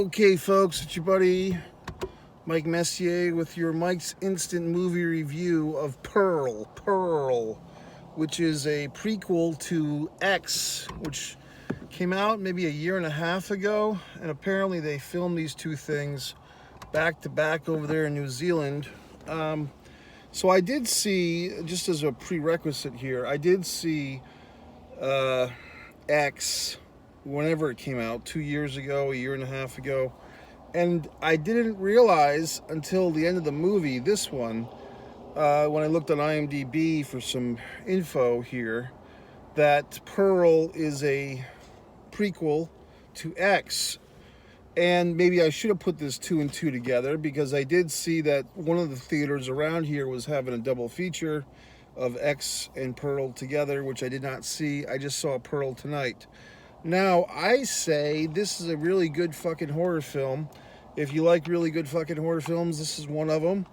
Okay, folks, it's your buddy Mike Messier with your Mike's Instant Movie Review of Pearl, which is a prequel to X, which came out maybe a year and a half ago, and apparently they filmed these two things back to back over there in New Zealand. So I did see, just as a prerequisite here, I did see X whenever it came out, 2 years ago, a year and a half ago. And I didn't realize until the end of the movie, this one, when I looked on IMDb for some info here, that Pearl is a prequel to X. And maybe I should have put this 2 and 2 together, because I did see that one of the theaters around here was having a double feature of X and Pearl together, which I did not see. I just saw Pearl tonight. Now, I say this is a really good fucking horror film. If you like really good fucking horror films, this is one of them.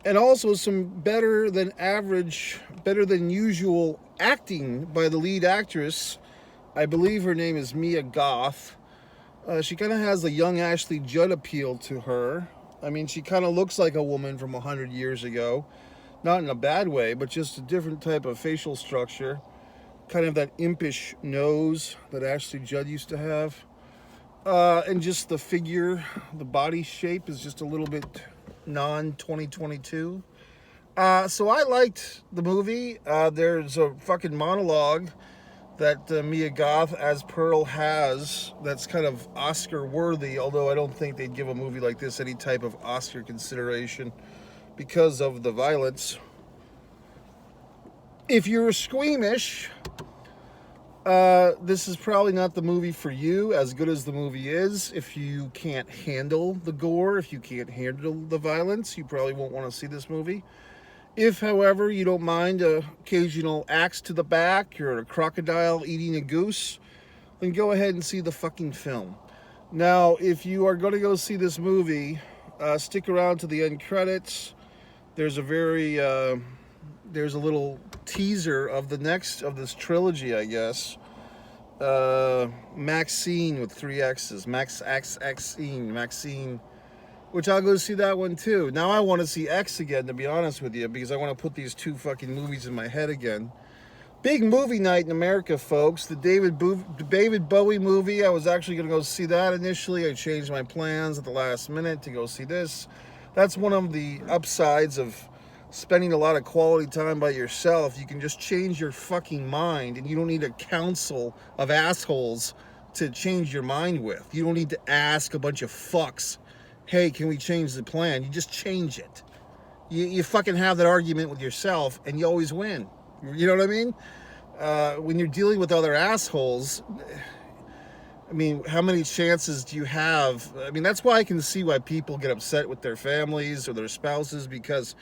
And also some better than average, better than usual acting by the lead actress. I believe her name is Mia Goth. She kind of has a young Ashley Judd appeal to her. I mean, she kind of looks like a woman from 100 years ago. Not in a bad way, but just a different type of facial structure. Kind of that impish nose that Ashley Judd used to have. And just the figure, the body shape is just a little bit non-2022. So I liked the movie. There's a fucking monologue that Mia Goth as Pearl has that's kind of Oscar worthy, although I don't think they'd give a movie like this any type of Oscar consideration because of the violence. If you're squeamish, this is probably not the movie for you, as good as the movie is. If you can't handle the gore, if you can't handle the violence, you probably won't want to see this movie. If, however, you don't mind an occasional axe to the back or a crocodile eating a goose, then go ahead and see the fucking film. Now, if you are going to go see this movie, stick around to the end credits. There's a there's a little teaser of the next of this trilogy, I guess. Maxine with 3 X's. Maxine. Which I'll go see that one too. Now I want to see X again, to be honest with you, because I want to put these 2 fucking movies in my head again. Big movie night in America, folks. The David Bowie movie. I was actually going to go see that initially. I changed my plans at the last minute to go see this. That's one of the upsides of spending a lot of quality time by yourself. You can just change your fucking mind, and you don't need a council of assholes to change your mind with. You don't need to ask a bunch of fucks, hey, can we change the plan? You just change it. You fucking have that argument with yourself, and you always win. You know what I mean? When you're dealing with other assholes, I mean, how many chances do you have? I mean, that's why I can see why people get upset with their families or their spouses, because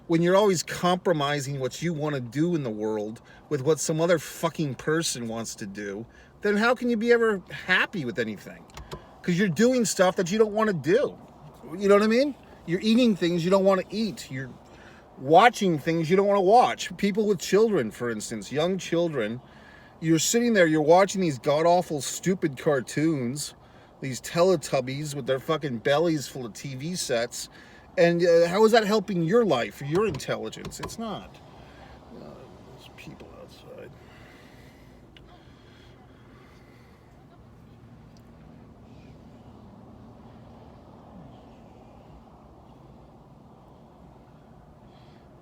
when you're always compromising what you want to do in the world with what some other fucking person wants to do, then how can you be ever happy with anything? Because you're doing stuff that you don't want to do. You know what I mean? You're eating things you don't want to eat. You're watching things you don't want to watch. People with children, for instance, young children, you're sitting there, you're watching these god-awful, stupid cartoons, these Teletubbies with their fucking bellies full of TV sets, and how is that helping your life or your intelligence? It's not. There's people outside.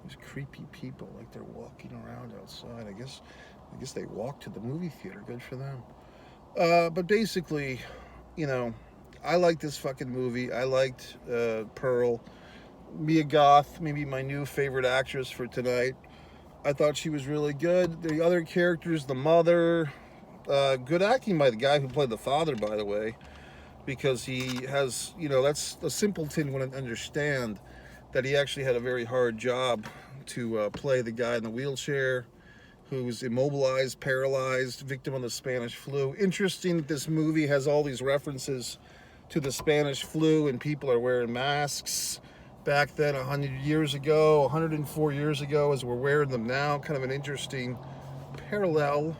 These creepy people, like they're walking around outside. I guess they walk to the movie theater. Good for them. But basically, you know, I liked this fucking movie. I liked Pearl. Mia Goth, maybe my new favorite actress for tonight. I thought she was really good. The other characters, the mother, good acting by the guy who played the father, by the way, because he has, you know, that's a simpleton wouldn't understand that he actually had a very hard job to play the guy in the wheelchair who's immobilized, paralyzed, victim of the Spanish flu. Interesting that this movie has all these references to the Spanish flu, and people are wearing masks back then 100 years ago, 104 years ago, as we're wearing them now. Kind of an interesting parallel.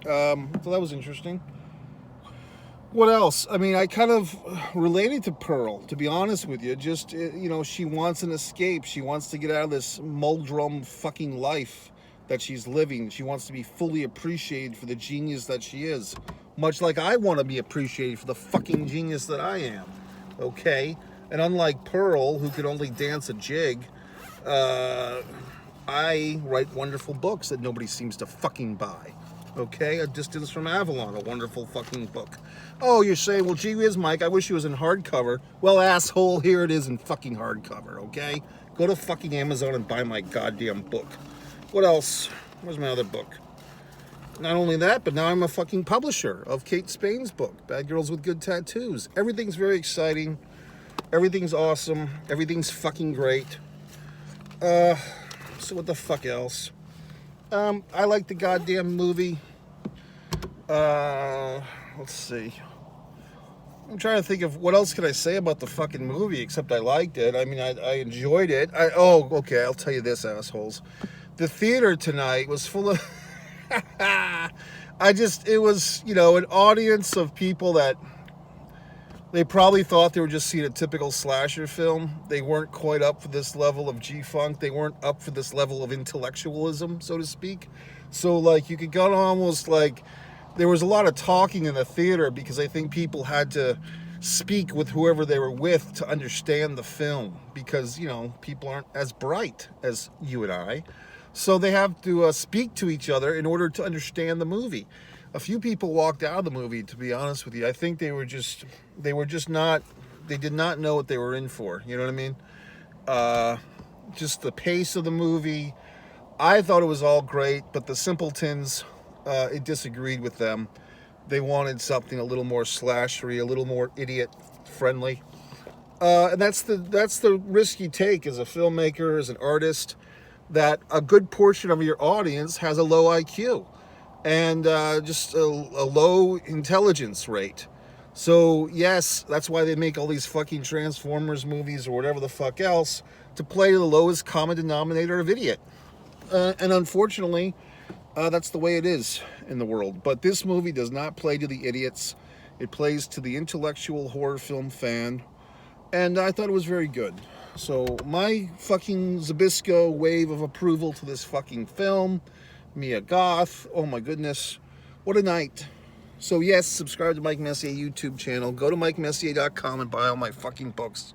So that was interesting. What else? I mean, I kind of related to Pearl, to be honest with you. Just, you know, she wants an escape. She wants to get out of this muldrum fucking life that she's living. She wants to be fully appreciated for the genius that she is. Much like I want to be appreciated for the fucking genius that I am. Okay? And unlike Pearl, who could only dance a jig, I write wonderful books that nobody seems to fucking buy. Okay, A Distance from Avalon, a wonderful fucking book. Oh, you're saying, well, gee whiz, Mike, I wish it was in hardcover. Well, asshole, here it is in fucking hardcover, okay? Go to fucking Amazon and buy my goddamn book. What else? Where's my other book? Not only that, but now I'm a fucking publisher of Kate Spain's book, Bad Girls with Good Tattoos. Everything's very exciting. Everything's awesome. Everything's fucking great. So what the fuck else? I like the goddamn movie. Let's see. I'm trying to think of what else could I say about the fucking movie except I liked it. I mean, I enjoyed it. Okay, I'll tell you this, assholes. The theater tonight was full of... it was, you know, an audience of people that they probably thought they were just seeing a typical slasher film. They weren't quite up for this level of G-Funk. They weren't up for this level of intellectualism, so to speak. So, like, you could go almost like... There was a lot of talking in the theater because I think people had to speak with whoever they were with to understand the film. Because, you know, people aren't as bright as you and I. So they have to speak to each other in order to understand the movie. A few people walked out of the movie, to be honest with you. I think they did not know what they were in for. You know what I mean? Just the pace of the movie. I thought it was all great, but the simpletons, it disagreed with them. They wanted something a little more slashery, a little more idiot-friendly. And that's the risk you take as a filmmaker, as an artist, that a good portion of your audience has a low IQ and just a low intelligence rate. So yes, that's why they make all these fucking Transformers movies or whatever the fuck else, to play to the lowest common denominator of idiot. And unfortunately, that's the way it is in the world. But this movie does not play to the idiots. It plays to the intellectual horror film fan. And I thought it was very good. So my fucking Zabisco wave of approval to this fucking film. Mia Goth. Oh my goodness. What a night. So yes, subscribe to Mike Messier YouTube channel. Go to MikeMessier.com and buy all my fucking books.